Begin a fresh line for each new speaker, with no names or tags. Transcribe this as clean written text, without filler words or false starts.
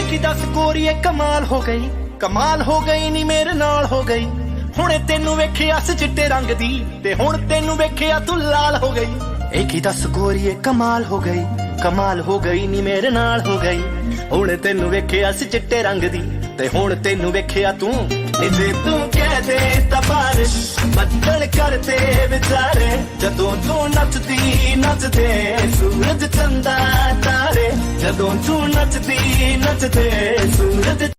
ਕੀ ਦੱਸ ਗੋਰੀਏ ਕਮਾਲ ਹੋ ਗਈ ਨੀ ਮੇਰੇ ਨਾਲ ਹੋ ਗਈ। ਹੁਣੇ ਤੈਨੂੰ ਵੇਖਿਆ ਸੀ ਚਿੱਟੇ ਰੰਗ ਦੀ ਤੇ ਹੁਣ ਤੈਨੂੰ ਵੇਖਿਆ ਤੂੰ ਲਾਲ ਹੋ ਗਈ। ਇਹ ਕੀ ਦੱਸ ਗੋਰੀਏ ਕਮਾਲ ਹੋ ਗਈ ਨੀ ਮੇਰੇ ਨਾਲ ਹੋ ਗਈ। ਹੁਣ ਤੈਨੂੰ ਵੇਖਿਆ ਸੀ ਚਿੱਟੇ ਰੰਗ ਦੀ ਤੇ ਹੁਣ ਤੈਨੂੰ ਵੇਖਿਆ ਤੂੰ। ਜੇ ਤੂੰ ਕਹਿ ਦੇ ਤਾਂ ਬਾਰਿਸ਼ ਬੱਦਲ ਕਰਤੇ ਵਿਚਾਰੇ, ਜਦੋਂ ਤੂੰ ਨੱਚਦੇ ਸੂਰਜ ਚੰਦਾ ਤਾਰੇ, ਜਦੋਂ ਤੂੰ ਨੱਚਦੇ ਸੂਰਜ